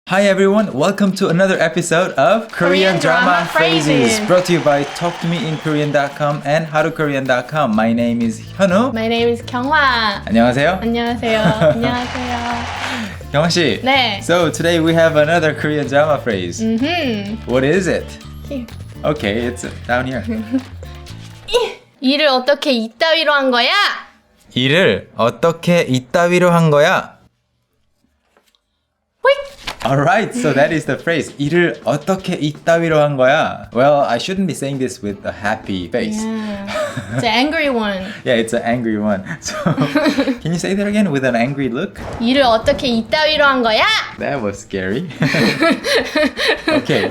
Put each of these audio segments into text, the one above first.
Hi everyone, welcome to another episode of Korean Drama Phrases, brought to you by talktomeinkorean.com and howtokorean.com. My name is 현우. My name is 경화. 안녕하세요. 안녕하세요. 안녕하세요. 경화 씨. 네. So today we have another Korean drama phrase. What is it? Here. Okay, it's down here. 일을 어떻게 이따위로 한 거야? 일을 어떻게 이따위로 한 거야? Alright, so that is the phrase. 일을 어떻게 이따위로 한 거야? Well, I shouldn't be saying this with a happy face. Yeah. It's an angry one. Yeah, it's an angry one. So, can you say that again with an angry look? 일을 어떻게 이따위로 한 거야? That was scary. Okay.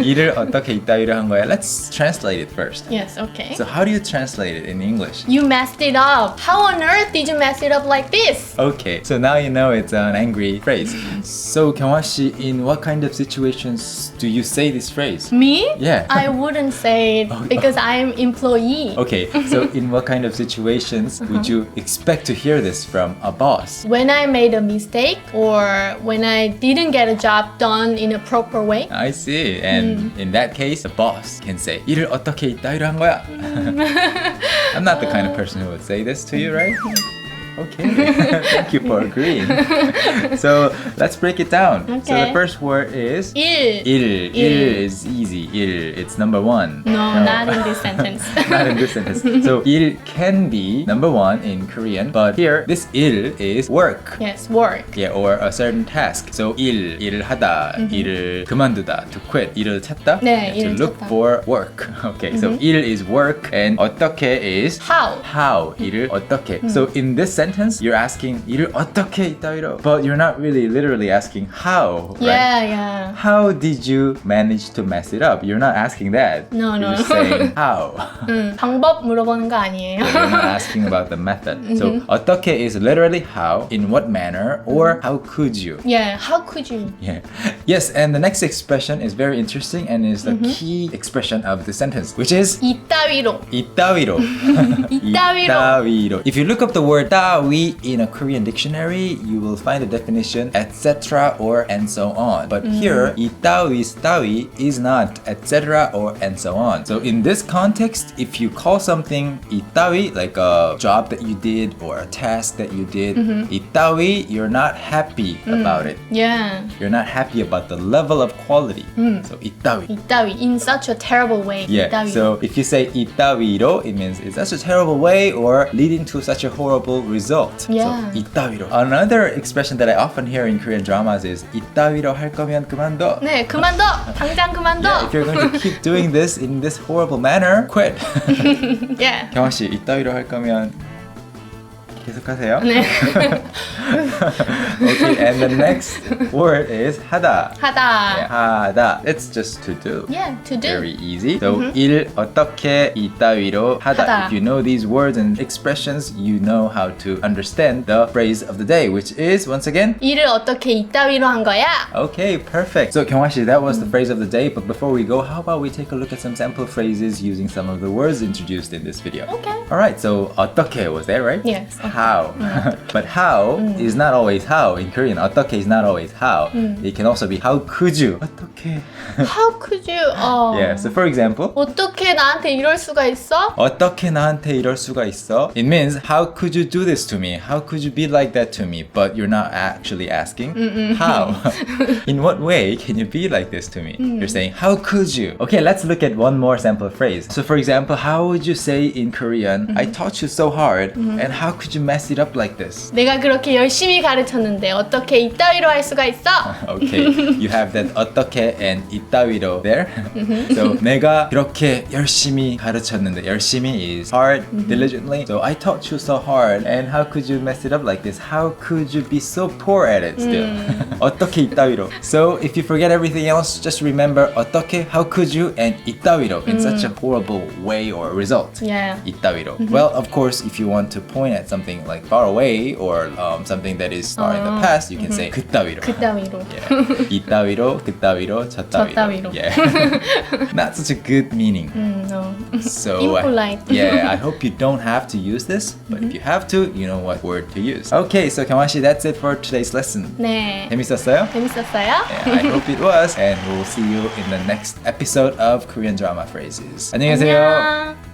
일을 어떻게 이따위로 한 거야? Let's translate it first. Yes, okay. So, how do you translate it in English? You messed it up. How on earth did you mess it up like this? Okay, so now you know it's an angry phrase. So, Kyungwa 씨, in what kind of situations do you say this phrase? Me? Yeah. I wouldn't say it because I'm employee. Okay, so in what kind of situations would you expect to hear this from a boss? When I made a mistake or when I didn't get a job done in a proper way. I see. And in that case, the boss can say, 일을 어떻게 이따위로 한 거야? I'm not the kind of person who would say this to you, right? Okay, thank you for agreeing. So let's break it down. Okay. So the first word is 일. 일 is easy. 일, it's number one. No, not in this sentence. Not in this sentence. So 일 can be number one in Korean, but here this 일 is work. Yes, work. Yeah, or a certain task. So 일을 하다, 일을 그만두다, to quit. 일을 찾다, 네, to 일을 look 찾다. for work. Okay, so 일 is work and 어떻게 is How. how. 일을 어떻게. So in this sentence, you're asking 일을 어떻게 이따위로, but you're not really literally asking how, right? Yeah. How did you manage to mess it up? You're not asking that. No, You're no. just saying how. 방법 물어보는 거 아니에요. You're not asking about the method. So 어떻게 is literally how, in what manner, or how could you. Yeah, how could you? Yeah. Yes, and the next expression is very interesting and is the key expression of the sentence, which is 이따위로. 이따위로. 이따위로. If you look up the word 따위 in a Korean dictionary, you will find a definition, etc. or and so on. But here, 이따위's 따위 is not etc. or and so on. So in this context, if you call something 이따위, like a job that you did or a task that you did, 이따위, you're not happy about it. Yeah. You're not happy about the level of quality. So 이따위. 이따위. In such a terrible way. Yeah, 이따위로. so if you say 이따위로, it means it's such a terrible way or leading to such a horrible result. Yeah. So 이따위로. Another expression that I often hear in Korean dramas is 이따위로 할 거면 그만둬. 네, 그만둬. 당장 그만둬. Yeah, if you're going to keep doing this in this horrible manner, quit. Yeah. 경화 씨, 이따위로 할 거면 계속하세요. 네. Okay, and the next word is 하다. 하다. Yeah, 하다. It's just to do. Yeah, to do. Very easy. So 일 어떻게 이따위로 하다. 하다. If you know these words and expressions, you know how to understand the phrase of the day, which is once again. 일을 어떻게 이따위로 한 거야? Okay, perfect. So 경화 씨, that was the phrase of the day. But before we go, how about we take a look at some sample phrases using some of the words introduced in this video? Okay. All right. So 어떻게 was there, right? Yes. How. But how is not always how. In Korean, 어떻게 is not always how. It can also be how could you. 어떻게. How could you? Yeah. So for example. 어떻게 나한테 이럴 수가 있어? 어떻게 나한테 이럴 수가 있어? It means how could you do this to me? How could you be like that to me? But you're not actually asking how. In what way can you be like this to me? You're saying how could you? Okay, let's look at one more sample phrase. So for example, how would you say in Korean, I taught you so hard and how could you mess it up like this? 내가 그렇게 열심히 가르쳤는데 어떻게 이따위로 할 수가 있어? Okay, you have that 어떻게 and 이따위로 there. So 내가 그렇게 열심히 가르쳤는데 열심히 is hard, diligently. So I taught you so hard and how could you mess it up like this? How could you be so poor at it still? 어떻게 이따위로. So if you forget everything else, just remember 어떻게, how could you, and 이따위로 in such a horrible way or result. Yeah. 이따위로. Well, of course, if you want to point at something like far away or something that is in the past, you can say 그따위로. 그따위로. Yeah. 이따위로, 그따위로, 저따위로. 저따위로. Yeah. Not such a good meaning. No. So Impolite. yeah, I hope you don't have to use this, but if you have to, you know what word to use. Okay, so 경환씨, that's it for today's lesson. 네. 재밌었어요? 재밌었어요? Yeah, I hope it was, and we'll see you in the next episode of Korean Drama Phrases. 안녕히 계세요. 안녕.